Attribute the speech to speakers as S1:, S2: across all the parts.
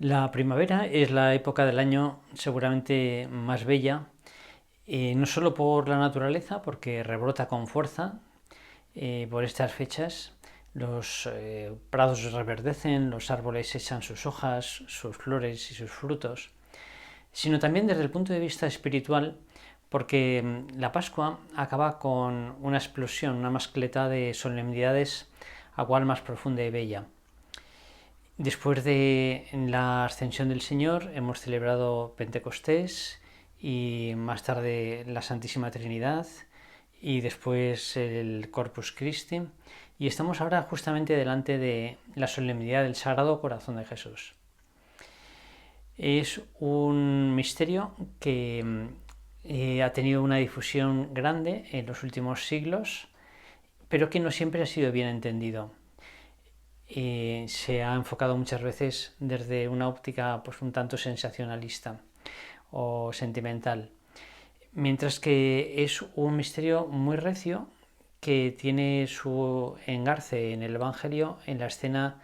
S1: La primavera es la época del año seguramente más bella, no solo por la naturaleza, porque rebrota con fuerza por estas fechas. Los prados reverdecen, los árboles echan sus hojas, sus flores y sus frutos, sino también desde el punto de vista espiritual, porque la Pascua acaba con una explosión, una mascleta de solemnidades a cual más profunda y bella. Después de la ascensión del Señor hemos celebrado Pentecostés y más tarde la Santísima Trinidad y después el Corpus Christi y estamos ahora justamente delante de la solemnidad del Sagrado Corazón de Jesús. Es un misterio que ha tenido una difusión grande en los últimos siglos, pero que no siempre ha sido bien entendido. Se ha enfocado muchas veces desde una óptica pues un tanto sensacionalista o sentimental, mientras que es un misterio muy recio que tiene su engarce en el Evangelio, en la escena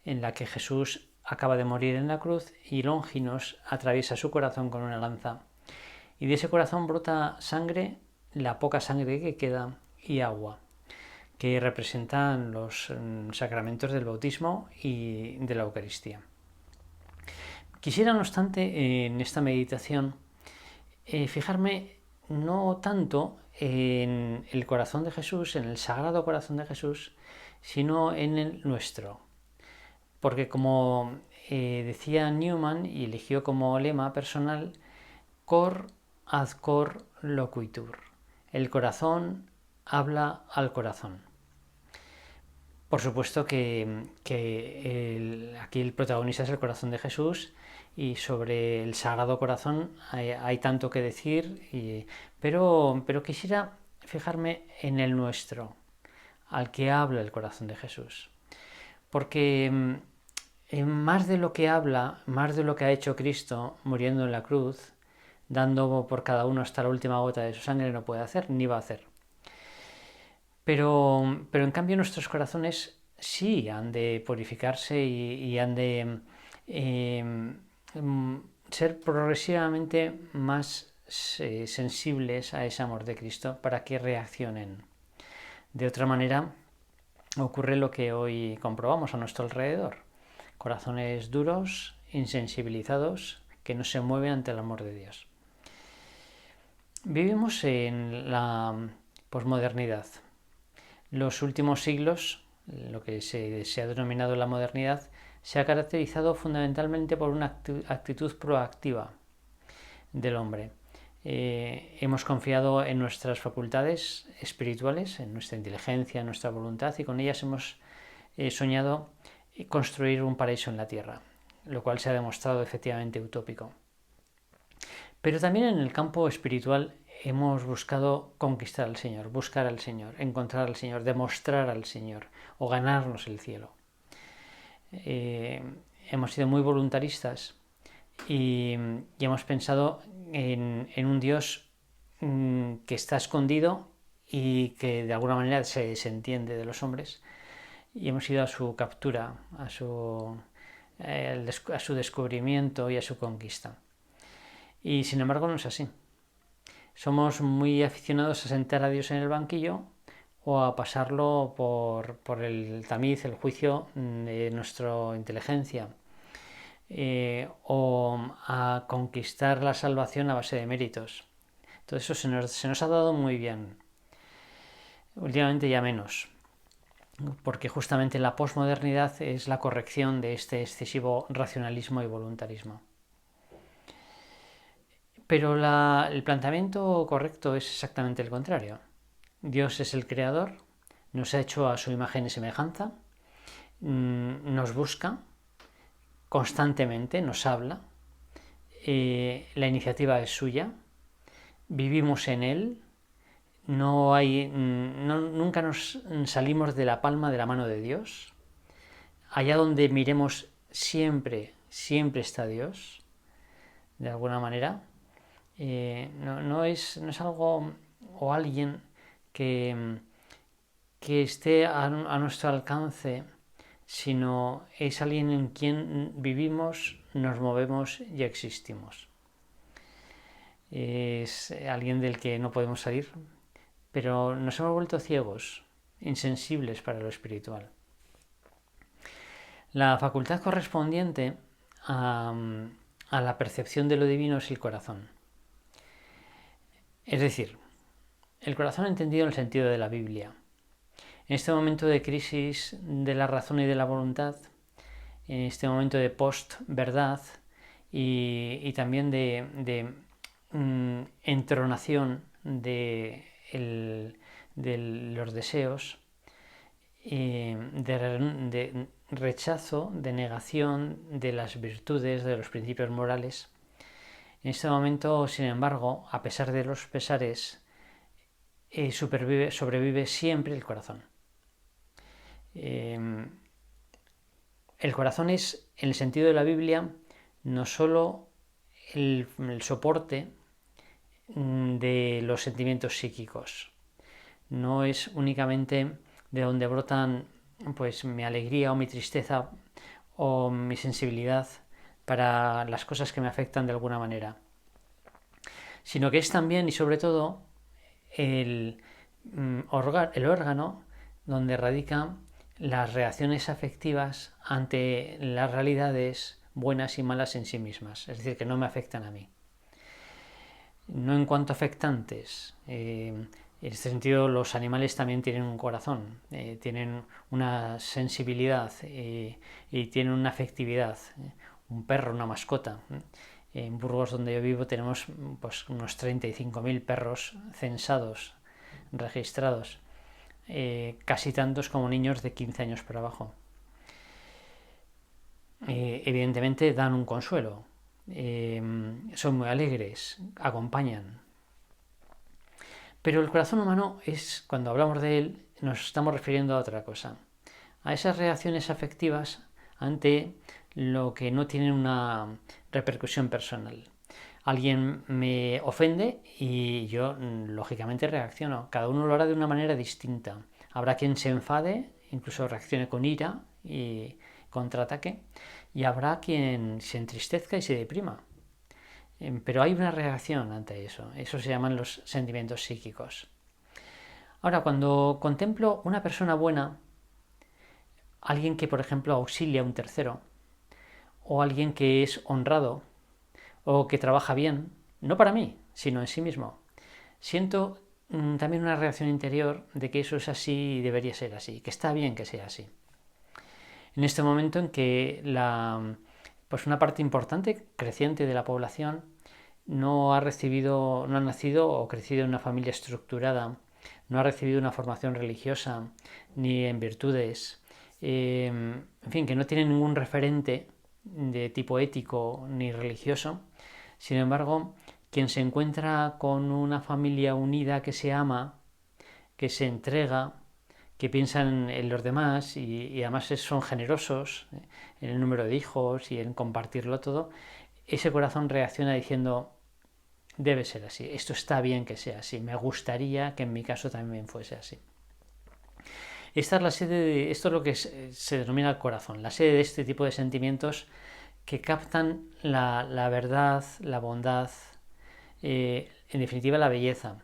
S1: en la que Jesús acaba de morir en la cruz y Longinos atraviesa su corazón con una lanza. Y de ese corazón brota sangre, la poca sangre que queda, y agua, que representan los sacramentos del bautismo y de la Eucaristía. Quisiera, no obstante, en esta meditación fijarme no tanto en el corazón de Jesús, en el sagrado corazón de Jesús, sino en el nuestro. Porque como decía Newman y eligió como lema personal, cor ad cor loquitur. El corazón habla al corazón. Por supuesto que aquí el protagonista es el corazón de Jesús y sobre el Sagrado Corazón hay tanto que decir, pero quisiera fijarme en el nuestro, al que habla el corazón de Jesús. Porque más de lo que habla, más de lo que ha hecho Cristo muriendo en la cruz, dando por cada uno hasta la última gota de su sangre, no puede hacer, ni va a hacer. Pero en cambio nuestros corazones sí han de purificarse y han de eh, ser progresivamente más sensibles a ese amor de Cristo para que reaccionen. De otra manera, ocurre lo que hoy comprobamos a nuestro alrededor. Corazones duros, insensibilizados, que no se mueven ante el amor de Dios. Vivimos en la posmodernidad. Los últimos siglos, lo que se ha denominado la modernidad, se ha caracterizado fundamentalmente por una actitud proactiva del hombre. Hemos confiado en nuestras facultades espirituales, en nuestra inteligencia, en nuestra voluntad, y con ellas hemos soñado construir un paraíso en la tierra, lo cual se ha demostrado efectivamente utópico. Pero también en el campo espiritual hemos buscado conquistar al Señor, buscar al Señor, encontrar al Señor, demostrar al Señor o ganarnos el cielo. Hemos sido muy voluntaristas y hemos pensado en un Dios que está escondido y que de alguna manera se desentiende de los hombres, y hemos ido a su captura, a su descubrimiento y a su conquista. Y sin embargo no es así. Somos muy aficionados a sentar a Dios en el banquillo o a pasarlo por el tamiz, el juicio de nuestra inteligencia, o a conquistar la salvación a base de méritos. Todo eso se nos ha dado muy bien. Últimamente ya menos, porque justamente la posmodernidad es la corrección de este excesivo racionalismo y voluntarismo. Pero el planteamiento correcto es exactamente el contrario. Dios es el creador, nos ha hecho a su imagen y semejanza, nos busca constantemente, nos habla, la iniciativa es suya, vivimos en él, nunca nos salimos de la palma de la mano de Dios. Allá donde miremos siempre está Dios, de alguna manera. No es algo o alguien que esté a nuestro alcance, sino es alguien en quien vivimos, nos movemos y existimos. Es alguien del que no podemos salir, pero nos hemos vuelto ciegos, insensibles para lo espiritual. La facultad correspondiente a la percepción de lo divino es el corazón. Es decir, el corazón entendido en el sentido de la Biblia. En este momento de crisis de la razón y de la voluntad, en este momento de post-verdad y también de entronación de los deseos, de rechazo, de negación de las virtudes, de los principios morales. En este momento, sin embargo, a pesar de los pesares, sobrevive siempre el corazón. El corazón es, en el sentido de la Biblia, no solo el soporte de los sentimientos psíquicos, no es únicamente de donde brotan pues mi alegría o mi tristeza o mi sensibilidad para las cosas que me afectan de alguna manera, sino que es también y sobre todo el órgano donde radican las reacciones afectivas ante las realidades buenas y malas en sí mismas, es decir, que no me afectan a mí. No en cuanto afectantes. En este sentido, los animales también tienen un corazón, tienen una sensibilidad y tienen una afectividad. Un perro, una mascota. En Burgos, donde yo vivo, tenemos pues, unos 35.000 perros censados, registrados, casi tantos como niños de 15 años para abajo. Evidentemente dan un consuelo, son muy alegres, acompañan. Pero el corazón humano es, cuando hablamos de él, nos estamos refiriendo a otra cosa, a esas reacciones afectivas ante lo que no tiene una repercusión personal. Alguien me ofende y yo lógicamente reacciono. Cada uno lo hará de una manera distinta. Habrá quien se enfade, incluso reaccione con ira y contraataque, y habrá quien se entristezca y se deprima. Pero hay una reacción ante eso. Eso se llaman los sentimientos psíquicos. Ahora, cuando contemplo una persona buena, alguien que, por ejemplo, auxilia a un tercero, o alguien que es honrado, o que trabaja bien, no para mí, sino en sí mismo, siento también una reacción interior de que eso es así y debería ser así, que está bien que sea así. En este momento en que pues una parte importante, creciente de la población, no ha nacido o crecido en una familia estructurada, no ha recibido una formación religiosa ni en virtudes, en fin, que no tiene ningún referente de tipo ético ni religioso. Sin embargo, quien se encuentra con una familia unida que se ama, que se entrega, que piensan en los demás y además son generosos en el número de hijos y en compartirlo todo, ese corazón reacciona diciendo: debe ser así, esto está bien que sea así, me gustaría que en mi caso también fuese así. Esta es la sede esto es lo que se denomina el corazón, la sede de este tipo de sentimientos que captan la verdad, la bondad, en definitiva la belleza.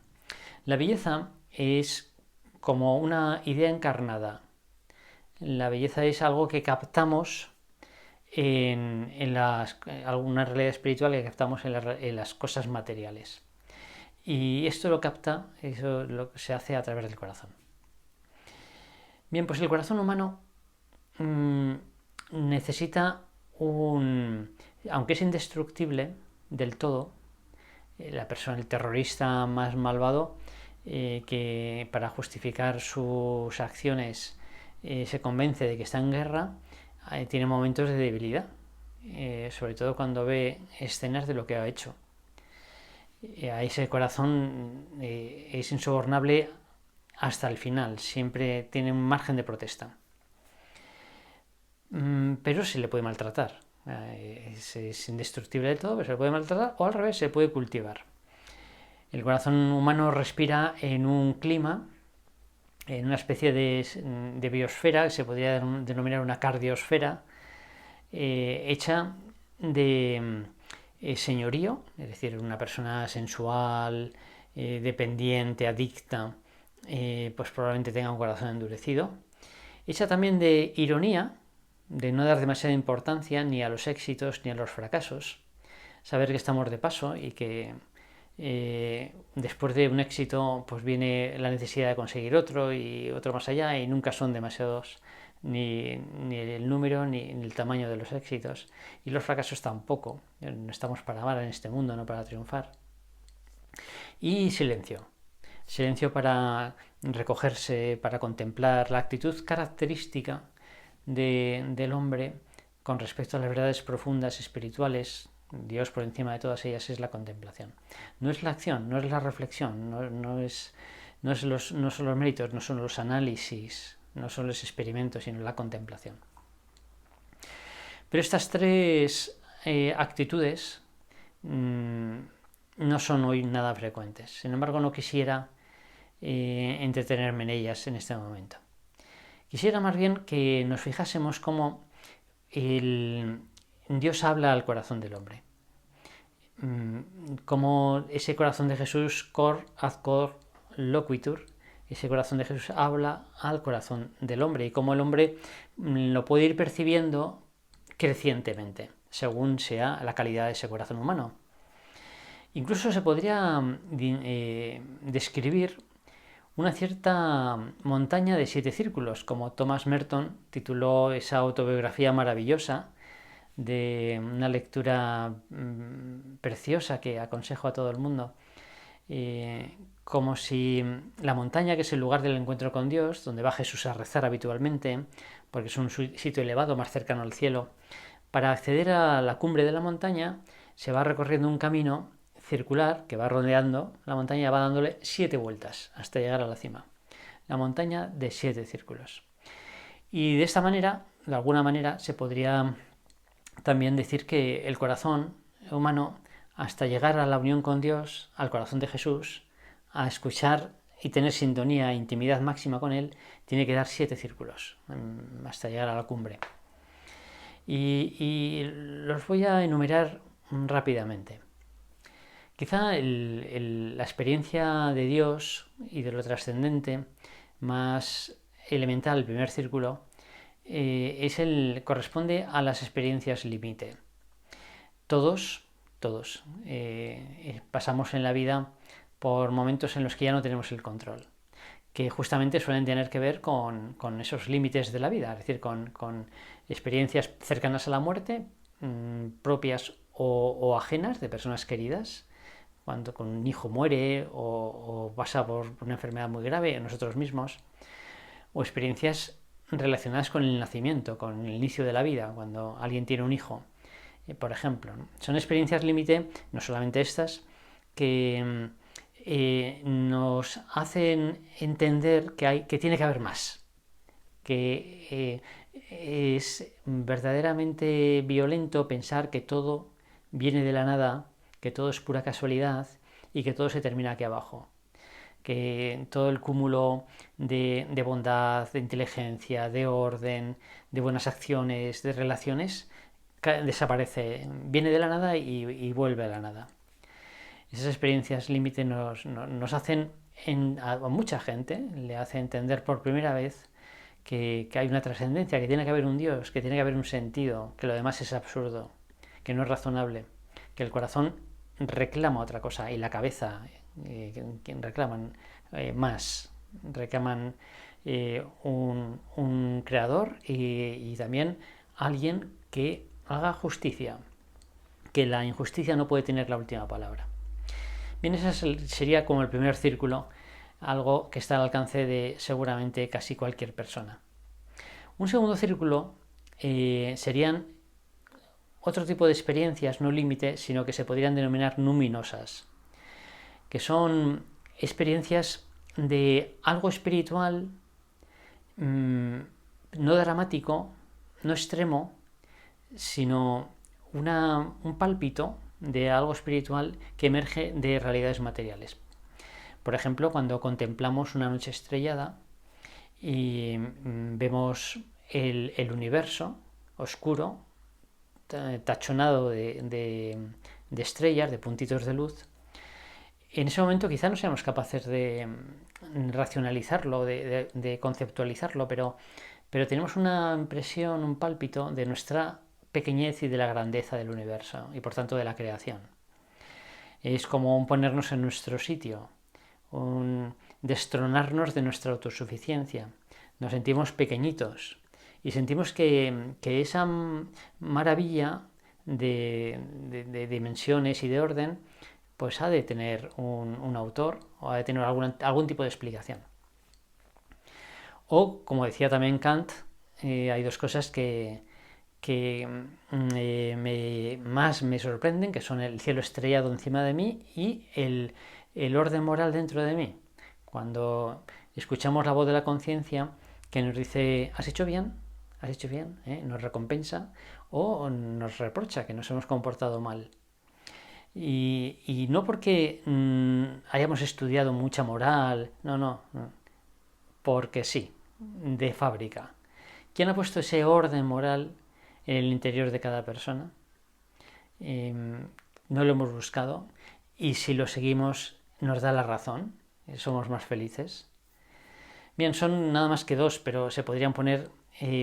S1: La belleza es como una idea encarnada. La belleza es algo que captamos en alguna realidad espiritual que captamos en las cosas materiales. Y esto lo capta, eso lo se hace a través del corazón. Bien, pues el corazón humano necesita aunque es indestructible del todo, la persona, el terrorista más malvado, que para justificar sus acciones se convence de que está en guerra, tiene momentos de debilidad, sobre todo cuando ve escenas de lo que ha hecho. A ese corazón es insobornable hasta el final, siempre tiene un margen de protesta. Pero se le puede maltratar. Es indestructible del todo, pero se le puede maltratar, o al revés, se puede cultivar. El corazón humano respira en un clima, en una especie de biosfera, que se podría denominar una cardiosfera, hecha de señorío, es decir, una persona sensual, dependiente, adicta, pues probablemente tenga un corazón endurecido. Hecha también de ironía, de no dar demasiada importancia ni a los éxitos ni a los fracasos, saber que estamos de paso y que después de un éxito pues viene la necesidad de conseguir otro y otro más allá, y nunca son demasiados ni el número ni el tamaño de los éxitos, y los fracasos tampoco. No estamos para amar en este mundo, no para triunfar. Y silencio para recogerse, para contemplar la actitud característica del hombre con respecto a las verdades profundas espirituales. Dios por encima de todas ellas es la contemplación. No es la acción, no es la reflexión, no son los méritos, no son los análisis, no son los experimentos, sino la contemplación. Pero estas tres actitudes no son hoy nada frecuentes. Sin embargo, no quisiera entretenerme en ellas en este momento. Quisiera más bien que nos fijásemos cómo Dios habla al corazón del hombre. Cómo ese corazón de Jesús, cor ad cor loquitur, ese corazón de Jesús habla al corazón del hombre, y cómo el hombre lo puede ir percibiendo crecientemente, según sea la calidad de ese corazón humano. Incluso se podría describir una cierta montaña de 7 círculos, como Thomas Merton tituló esa autobiografía maravillosa, de una lectura preciosa que aconsejo a todo el mundo, como si la montaña, que es el lugar del encuentro con Dios, donde va Jesús a rezar habitualmente, porque es un sitio elevado más cercano al cielo, para acceder a la cumbre de la montaña se va recorriendo un camino circular que va rodeando la montaña y va dándole 7 vueltas hasta llegar a la cima. La montaña de 7 círculos. Y de esta manera, de alguna manera, se podría también decir que el corazón humano, hasta llegar a la unión con Dios, al corazón de Jesús, a escuchar y tener sintonía, intimidad máxima con Él, tiene que dar 7 círculos hasta llegar a la cumbre. Y los voy a enumerar rápidamente. Quizá la experiencia de Dios y de lo trascendente más elemental, el primer círculo, corresponde a las experiencias límite. Todos pasamos en la vida por momentos en los que ya no tenemos el control, que justamente suelen tener que ver con esos límites de la vida, es decir, con experiencias cercanas a la muerte, propias o ajenas, de personas queridas, cuando con un hijo muere o pasa por una enfermedad muy grave, nosotros mismos, o experiencias relacionadas con el nacimiento, con el inicio de la vida, cuando alguien tiene un hijo, por ejemplo. Son experiencias límite, no solamente estas, que nos hacen entender que tiene que haber más, que es verdaderamente violento pensar que todo viene de la nada, que todo es pura casualidad y que todo se termina aquí abajo, que todo el cúmulo de bondad, de inteligencia, de orden, de buenas acciones, de relaciones, desaparece, viene de la nada y vuelve a la nada. Esas experiencias límite nos hacen, a mucha gente le hace entender por primera vez que hay una trascendencia, que tiene que haber un Dios, que tiene que haber un sentido, que lo demás es absurdo, que no es razonable, que el corazón reclama otra cosa y la cabeza reclaman más, reclaman un creador y también alguien que haga justicia, que la injusticia no puede tener la última palabra. Bien, ese sería como el primer círculo, algo que está al alcance de seguramente casi cualquier persona. Un segundo círculo serían otro tipo de experiencias, no límite, sino que se podrían denominar numinosas, que son experiencias de algo espiritual, no dramático, no extremo, sino un pálpito de algo espiritual que emerge de realidades materiales. Por ejemplo, cuando contemplamos una noche estrellada y vemos el universo oscuro, tachonado de estrellas, de puntitos de luz, en ese momento quizá no seamos capaces de racionalizarlo, de conceptualizarlo, pero tenemos una impresión, un pálpito de nuestra pequeñez y de la grandeza del universo y por tanto de la creación. Es como un ponernos en nuestro sitio, un destronarnos de nuestra autosuficiencia. Nos sentimos pequeñitos y sentimos que esa maravilla de dimensiones y de orden pues ha de tener un autor o ha de tener algún tipo de explicación. O, como decía también Kant, hay dos cosas que más me sorprenden, que son el cielo estrellado encima de mí y el orden moral dentro de mí. Cuando escuchamos la voz de la conciencia que nos dice, has hecho bien, nos recompensa o nos reprocha que nos hemos comportado mal. Y no porque hayamos estudiado mucha moral, no, porque sí, de fábrica. ¿Quién ha puesto ese orden moral en el interior de cada persona? No lo hemos buscado y si lo seguimos nos da la razón, somos más felices. Bien, son nada más que dos, pero se podrían poner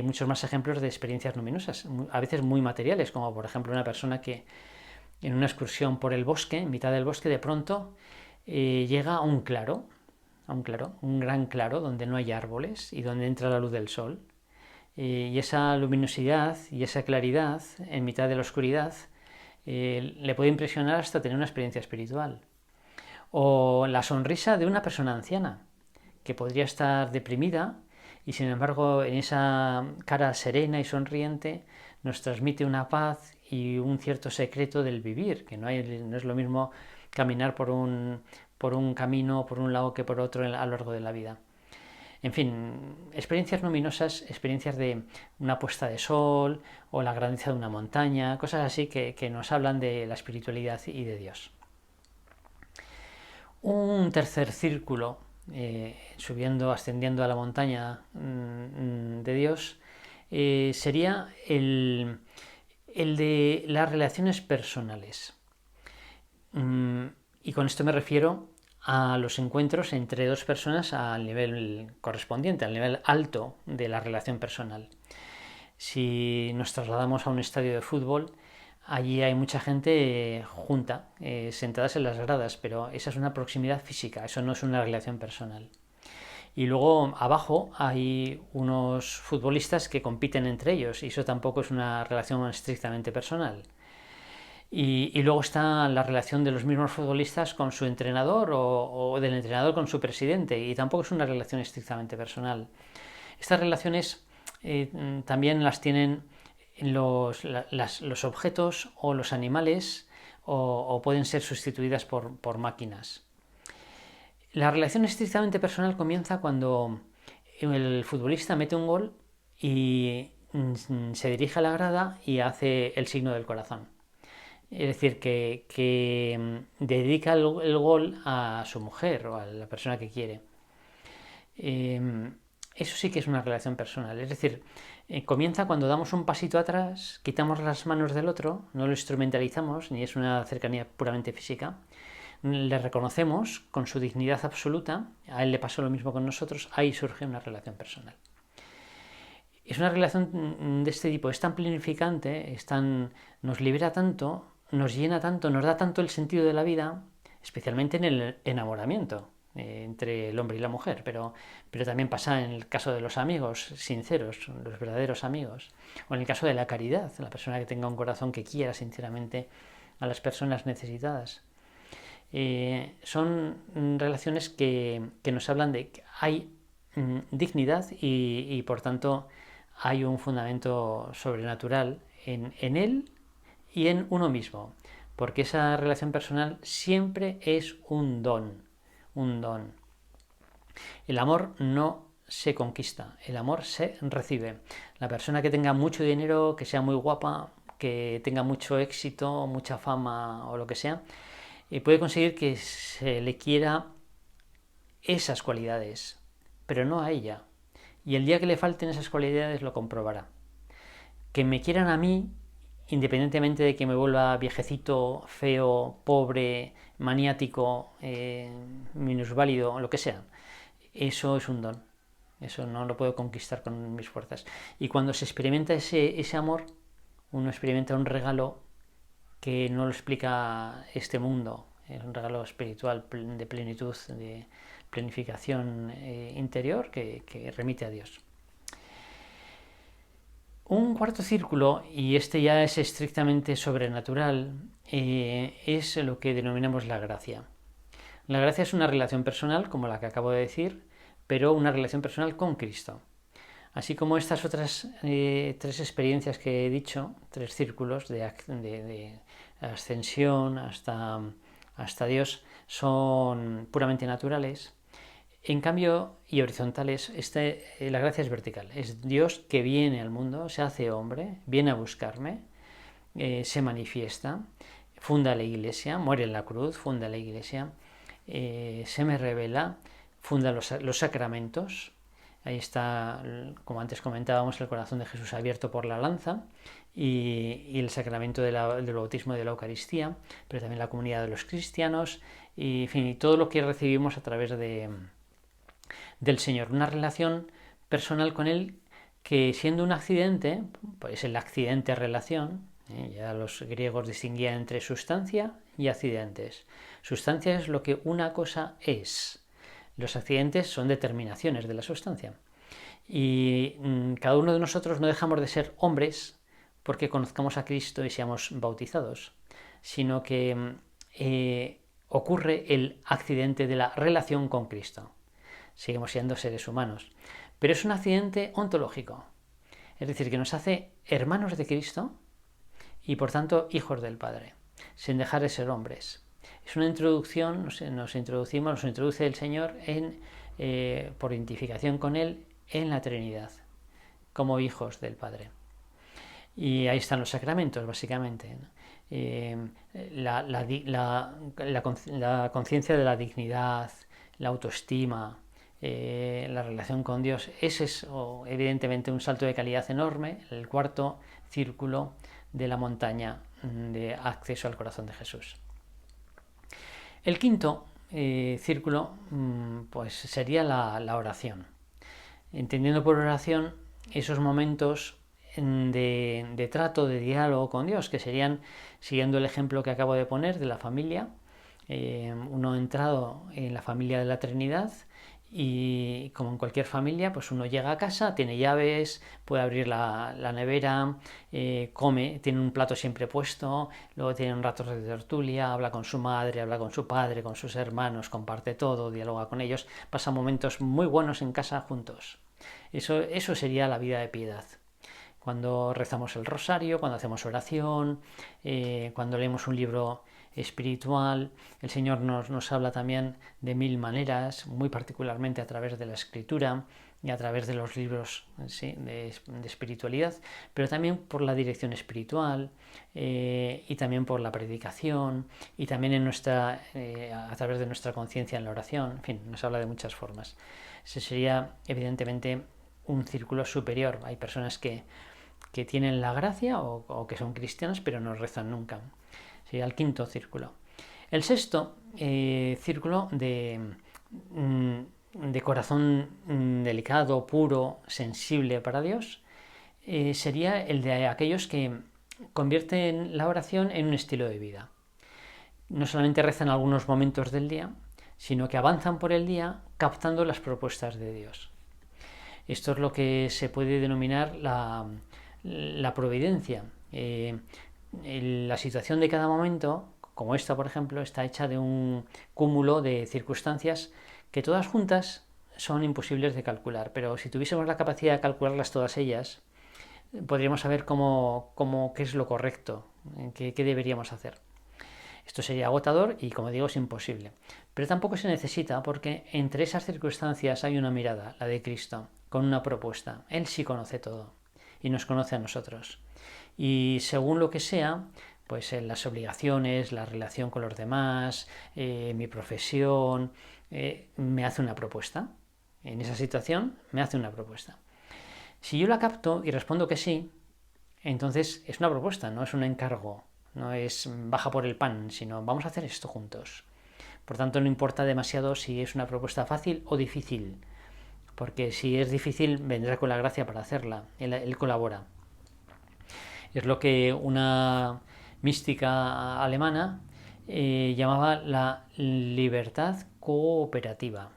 S1: muchos más ejemplos de experiencias luminosas, a veces muy materiales, como por ejemplo una persona que en una excursión por el bosque, en mitad del bosque, de pronto llega a un claro, un gran claro donde no hay árboles y donde entra la luz del sol. Y esa luminosidad y esa claridad en mitad de la oscuridad le puede impresionar hasta tener una experiencia espiritual. O la sonrisa de una persona anciana, que podría estar deprimida y sin embargo en esa cara serena y sonriente nos transmite una paz y un cierto secreto del vivir, que no es lo mismo caminar por un camino, por un lado que por otro a lo largo de la vida. En fin, experiencias luminosas, experiencias de una puesta de sol o la grandeza de una montaña, cosas así que nos hablan de la espiritualidad y de Dios. Un tercer círculo, ascendiendo a la montaña de Dios, sería el de las relaciones personales. Y con esto me refiero a los encuentros entre dos personas al nivel correspondiente, al nivel alto de la relación personal. Si nos trasladamos a un estadio de fútbol, allí hay mucha gente junta, sentadas en las gradas, pero esa es una proximidad física, eso no es una relación personal. Y luego abajo hay unos futbolistas que compiten entre ellos y eso tampoco es una relación estrictamente personal. Y luego está la relación de los mismos futbolistas con su entrenador o del entrenador con su presidente y tampoco es una relación estrictamente personal. Estas relaciones también las tienen los objetos o los animales o pueden ser sustituidas por máquinas. La relación estrictamente personal comienza cuando el futbolista mete un gol y se dirige a la grada y hace el signo del corazón. Es decir, que dedica el gol a su mujer o a la persona que quiere. Eso sí que es una relación personal. Es decir, comienza cuando damos un pasito atrás, quitamos las manos del otro, no lo instrumentalizamos, ni es una cercanía puramente física. Le reconocemos con su dignidad absoluta, a él le pasó lo mismo con nosotros, ahí surge una relación personal. Es una relación de este tipo, es tan planificante, nos libera tanto, nos llena tanto, nos da tanto el sentido de la vida, especialmente en el enamoramiento entre el hombre y la mujer, pero también pasa en el caso de los amigos sinceros, los verdaderos amigos, o en el caso de la caridad, la persona que tenga un corazón que quiera sinceramente a las personas necesitadas. Son relaciones que nos hablan de que hay dignidad y por tanto hay un fundamento sobrenatural en él y en uno mismo, porque esa relación personal siempre es un don. El amor no se conquista, el amor se recibe. La persona que tenga mucho dinero, que sea muy guapa, que tenga mucho éxito, mucha fama o lo que sea, puede conseguir que se le quiera esas cualidades, pero no a ella. Y el día que le falten esas cualidades lo comprobará. Que me quieran a mí independientemente de que me vuelva viejecito, feo, pobre, maniático, minusválido, lo que sea. Eso es un don. Eso no lo puedo conquistar con mis fuerzas. Y cuando se experimenta ese amor, uno experimenta un regalo que no lo explica este mundo. Es un regalo espiritual de plenitud, de planificación interior que remite a Dios. Un cuarto círculo, y este ya es estrictamente sobrenatural, es lo que denominamos la gracia. La gracia es una relación personal, como la que acabo de decir, pero una relación personal con Cristo. Así como estas otras tres experiencias que he dicho, tres círculos de ascensión hasta Dios, son puramente naturales. En cambio, y horizontales, la gracia es vertical. Es Dios que viene al mundo, se hace hombre, viene a buscarme, se manifiesta, funda la iglesia, muere en la cruz, funda la iglesia, se me revela, funda los sacramentos. Ahí está, como antes comentábamos, el corazón de Jesús abierto por la lanza y el sacramento del bautismo y de la Eucaristía, pero también la comunidad de los cristianos y, en fin, y todo lo que recibimos a través del Señor. Una relación personal con Él que, siendo un accidente, pues el accidente relación, ya los griegos distinguían entre sustancia y accidentes. Sustancia es lo que una cosa es. Los accidentes son determinaciones de la sustancia. Y cada uno de nosotros no dejamos de ser hombres porque conozcamos a Cristo y seamos bautizados, sino que ocurre el accidente de la relación con Cristo. Seguimos siendo seres humanos. Pero es un accidente ontológico. Es decir, que nos hace hermanos de Cristo y por tanto hijos del Padre, sin dejar de ser hombres. Es una introducción, nos introduce el Señor por identificación con Él en la Trinidad, como hijos del Padre. Y ahí están los sacramentos, básicamente. La conciencia de la dignidad, la autoestima, la relación con Dios. Ese es evidentemente un salto de calidad enorme, el cuarto círculo de la montaña de acceso al corazón de Jesús. El quinto círculo pues sería la oración, entendiendo por oración esos momentos de trato, de diálogo con Dios, que serían, siguiendo el ejemplo que acabo de poner de la familia, uno entrado en la familia de la Trinidad y, como en cualquier familia, pues uno llega a casa, tiene llaves, puede abrir la nevera, come, tiene un plato siempre puesto, luego tiene un rato de tertulia, habla con su madre, habla con su padre, con sus hermanos, comparte todo, dialoga con ellos, pasa momentos muy buenos en casa juntos. Eso sería la vida de piedad. Cuando rezamos el rosario, cuando hacemos oración, cuando leemos un libro espiritual, el Señor nos habla también de mil maneras, muy particularmente a través de la Escritura y a través de los libros de espiritualidad, pero también por la dirección espiritual y también por la predicación y también a través de nuestra conciencia en la oración. En fin, nos habla de muchas formas. Ese sería evidentemente un círculo superior. Hay personas que tienen la gracia o que son cristianas pero no rezan nunca. Sería el quinto círculo. El sexto círculo de corazón delicado, puro, sensible para Dios, sería el de aquellos que convierten la oración en un estilo de vida. No solamente rezan algunos momentos del día, sino que avanzan por el día captando las propuestas de Dios. Esto es lo que se puede denominar la providencia. La situación de cada momento, como esta por ejemplo, está hecha de un cúmulo de circunstancias que todas juntas son imposibles de calcular, pero si tuviésemos la capacidad de calcularlas todas ellas, podríamos saber qué es lo correcto, qué deberíamos hacer. Esto sería agotador y, como digo, es imposible. Pero tampoco se necesita, porque entre esas circunstancias hay una mirada, la de Cristo, con una propuesta. Él sí conoce todo y nos conoce a nosotros. Y según lo que sea, pues las obligaciones, la relación con los demás, mi profesión, me hace una propuesta. En esa situación me hace una propuesta. Si yo la capto y respondo que sí, Entonces es una propuesta, no es un encargo, no es baja por el pan, sino vamos a hacer esto juntos. Por tanto, no importa demasiado si es una propuesta fácil o difícil, porque si es difícil vendrá con la gracia para hacerla, él colabora. Es lo que una mística alemana llamaba la libertad cooperativa.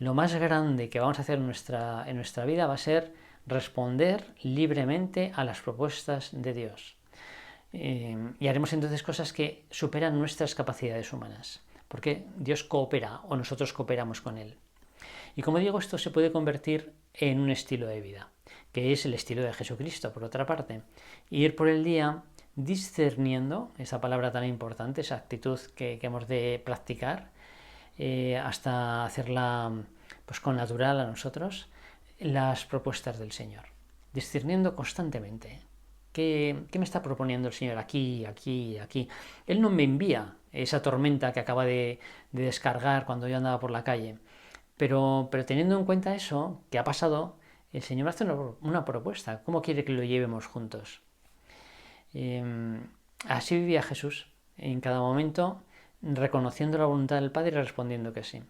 S1: Lo más grande que vamos a hacer en nuestra vida va a ser responder libremente a las propuestas de Dios. Y haremos entonces cosas que superan nuestras capacidades humanas, porque Dios coopera o nosotros cooperamos con Él. Y como digo, esto se puede convertir en un estilo de vida, que es el estilo de Jesucristo, por otra parte. Ir por el día discerniendo, esa palabra tan importante, esa actitud que hemos de practicar, hasta hacerla pues con natural a nosotros, las propuestas del Señor. Discerniendo constantemente. ¿Qué me está proponiendo el Señor aquí, aquí, aquí? Él no me envía esa tormenta que acaba de descargar cuando yo andaba por la calle. Pero teniendo en cuenta eso, que ha pasado, el Señor hace una propuesta. ¿Cómo quiere que lo llevemos juntos? Así vivía Jesús, en cada momento reconociendo la voluntad del Padre y respondiendo que sí.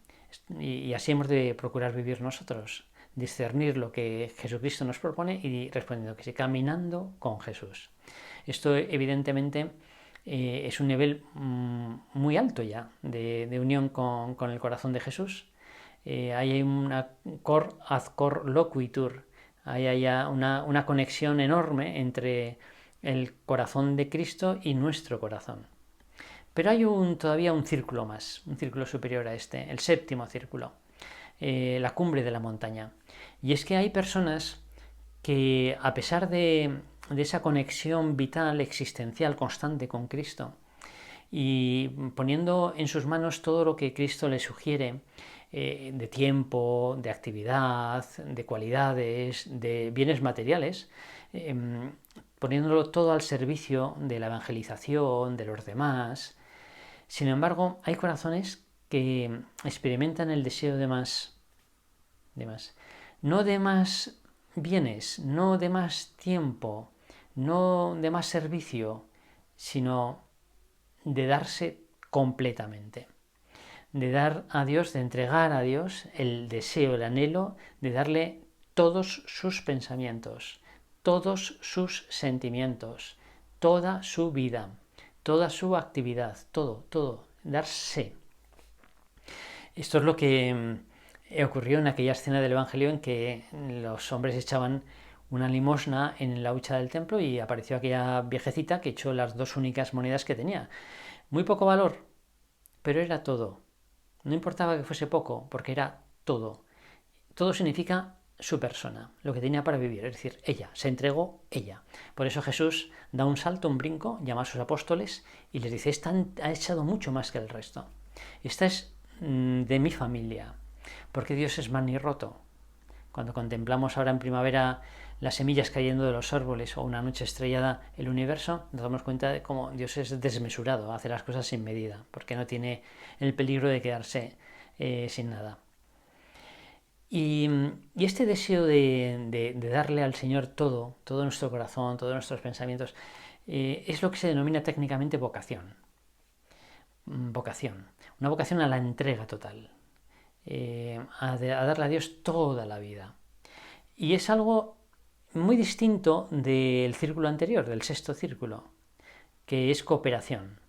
S1: Y así hemos de procurar vivir nosotros, discernir lo que Jesucristo nos propone y respondiendo que sí, caminando con Jesús. Esto evidentemente es un nivel muy alto ya de unión con el corazón de Jesús. Hay una cor ad cor loquitur, hay una conexión enorme entre el corazón de Cristo y nuestro corazón. Pero hay todavía un círculo más, un círculo superior a este, el séptimo círculo, la cumbre de la montaña. Y es que hay personas que, a pesar de esa conexión vital, existencial, constante con Cristo, y poniendo en sus manos todo lo que Cristo les sugiere, de tiempo, de actividad, de cualidades, de bienes materiales, poniéndolo todo al servicio de la evangelización, de los demás. Sin embargo, hay corazones que experimentan el deseo de más, no de más bienes, no de más tiempo, no de más servicio, sino de darse completamente, de dar a Dios, de entregar a Dios el deseo, el anhelo de darle todos sus pensamientos, todos sus sentimientos, toda su vida, toda su actividad, todo, darse. Esto es lo que ocurrió en aquella escena del Evangelio en que los hombres echaban una limosna en la hucha del templo y apareció aquella viejecita que echó las 2 únicas monedas que tenía. Muy poco valor, pero era todo. No importaba que fuese poco, porque era todo. Todo significa su persona, lo que tenía para vivir, es decir, ella, se entregó ella. Por eso Jesús da un salto, un brinco, llama a sus apóstoles y les dice, esta ha echado mucho más que el resto. Esta es de mi familia, porque Dios es manirroto. Cuando contemplamos ahora en primavera las semillas cayendo de los árboles o una noche estrellada el universo, nos damos cuenta de cómo Dios es desmesurado, hace las cosas sin medida, porque no tiene el peligro de quedarse sin nada. Y este deseo de darle al Señor todo nuestro corazón, todos nuestros pensamientos, es lo que se denomina técnicamente vocación. Vocación. Una vocación a la entrega total. A darle a Dios toda la vida. Y es algo muy distinto del círculo anterior, del sexto círculo, que es cooperación.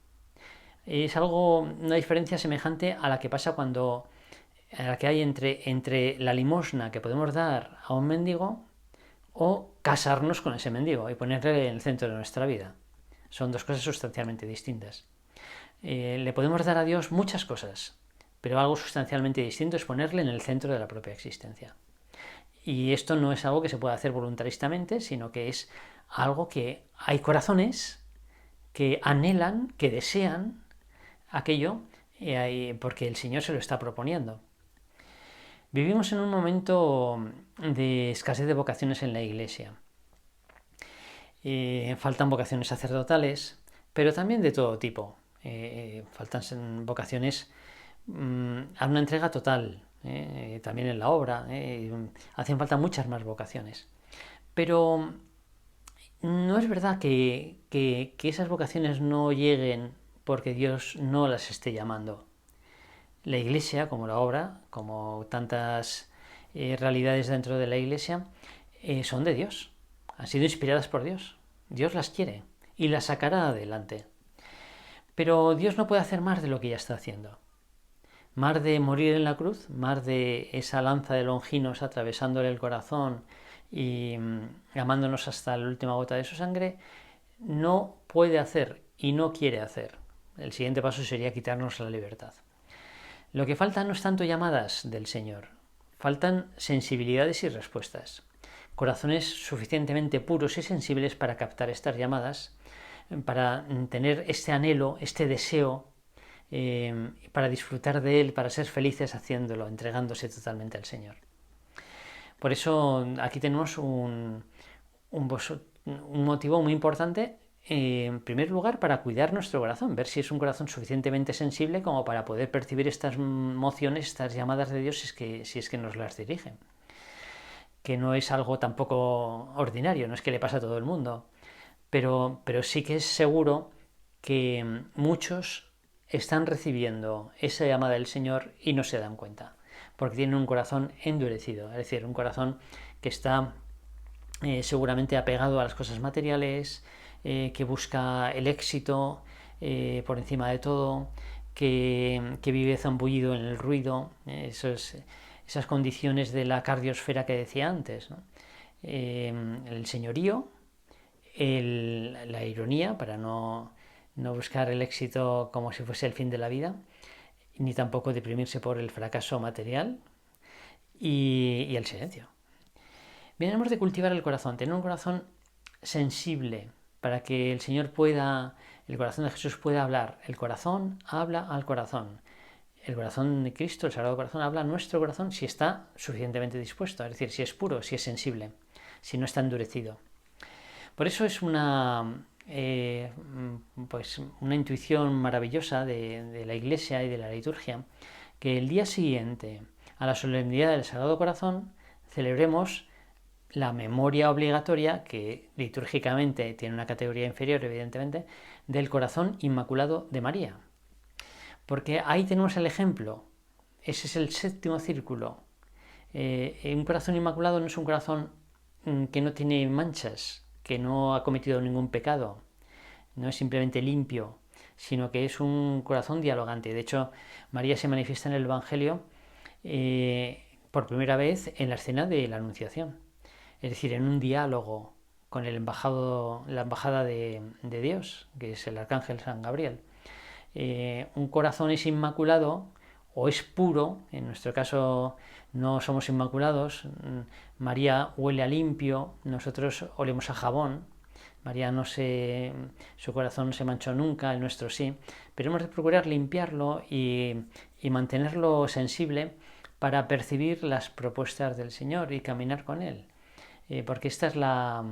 S1: Es una diferencia semejante a la que pasa a la que hay entre la limosna que podemos dar a un mendigo o casarnos con ese mendigo y ponerle en el centro de nuestra vida. Son dos cosas sustancialmente distintas. Le podemos dar a Dios muchas cosas, pero algo sustancialmente distinto es ponerle en el centro de la propia existencia. Y esto no es algo que se pueda hacer voluntaristamente, sino que es algo que hay corazones que anhelan, que desean aquello, porque el Señor se lo está proponiendo. Vivimos en un momento de escasez de vocaciones en la Iglesia. Faltan vocaciones sacerdotales, pero también de todo tipo. Faltan vocaciones a una entrega total, también en la obra. Hacen falta muchas más vocaciones. Pero no es verdad que esas vocaciones no lleguen porque Dios no las esté llamando. La Iglesia, como la obra, como tantas realidades dentro de la Iglesia, son de Dios. Han sido inspiradas por Dios. Dios las quiere y las sacará adelante. Pero Dios no puede hacer más de lo que ya está haciendo. Más de morir en la cruz, más de esa lanza de Longinos atravesándole el corazón y amándonos hasta la última gota de su sangre, no puede hacer y no quiere hacer. El siguiente paso sería quitarnos la libertad. Lo que falta no es tanto llamadas del Señor, faltan sensibilidades y respuestas. Corazones suficientemente puros y sensibles para captar estas llamadas, para tener este anhelo, este deseo, para disfrutar de él, para ser felices haciéndolo, entregándose totalmente al Señor. Por eso aquí tenemos un motivo muy importante, en primer lugar, para cuidar nuestro corazón, ver si es un corazón suficientemente sensible como para poder percibir estas mociones, estas llamadas de Dios si es que nos las dirigen. Que no es algo tampoco ordinario, no es que le pasa a todo el mundo, pero sí que es seguro que muchos están recibiendo esa llamada del Señor y no se dan cuenta, porque tienen un corazón endurecido, es decir, un corazón que está seguramente apegado a las cosas materiales, que busca el éxito por encima de todo, que vive zambullido en el ruido, esas condiciones de la cardiosfera que decía antes, ¿no? El señorío, la ironía, para no buscar el éxito como si fuese el fin de la vida, ni tampoco deprimirse por el fracaso material, y el silencio. Bien, hemos de cultivar el corazón, tener un corazón sensible para que el Señor pueda, el corazón de Jesús pueda hablar. El corazón habla al corazón. El corazón de Cristo, el Sagrado Corazón, habla a nuestro corazón si está suficientemente dispuesto, es decir, si es puro, si es sensible, si no está endurecido. Por eso es una intuición maravillosa de la Iglesia y de la liturgia, que el día siguiente a la solemnidad del Sagrado Corazón celebremos la memoria obligatoria, que litúrgicamente tiene una categoría inferior, evidentemente, del corazón inmaculado de María. Porque ahí tenemos el ejemplo. Ese es el séptimo círculo. Un corazón inmaculado no es un corazón que no tiene manchas, que no ha cometido ningún pecado, no es simplemente limpio, sino que es un corazón dialogante. De hecho, María se manifiesta en el Evangelio por primera vez en la escena de la Anunciación, es decir, en un diálogo con la embajada de Dios, que es el arcángel San Gabriel. Un corazón es inmaculado o es puro, en nuestro caso no somos inmaculados, María huele a limpio, nosotros olemos a jabón, María su corazón no se manchó nunca, el nuestro sí, pero hemos de procurar limpiarlo y mantenerlo sensible para percibir las propuestas del Señor y caminar con Él, porque esta es la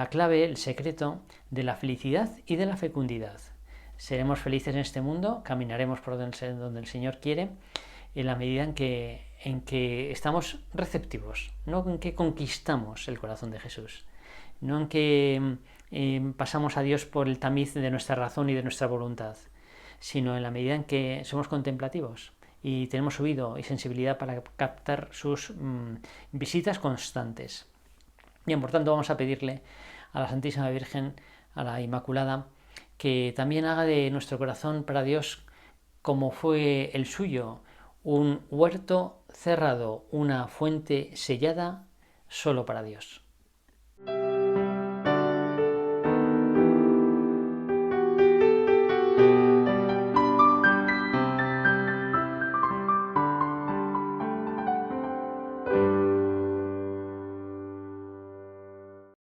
S1: clave, el secreto de la felicidad y de la fecundidad. Seremos felices en este mundo, caminaremos por donde el Señor quiere, en la medida en que estamos receptivos, no en que conquistamos el corazón de Jesús, no en que pasamos a Dios por el tamiz de nuestra razón y de nuestra voluntad, sino en la medida en que somos contemplativos y tenemos oído y sensibilidad para captar sus visitas constantes. Bien, por tanto, vamos a pedirle a la Santísima Virgen, a la Inmaculada, que también haga de nuestro corazón para Dios, como fue el suyo, un huerto cerrado, una fuente sellada solo para Dios.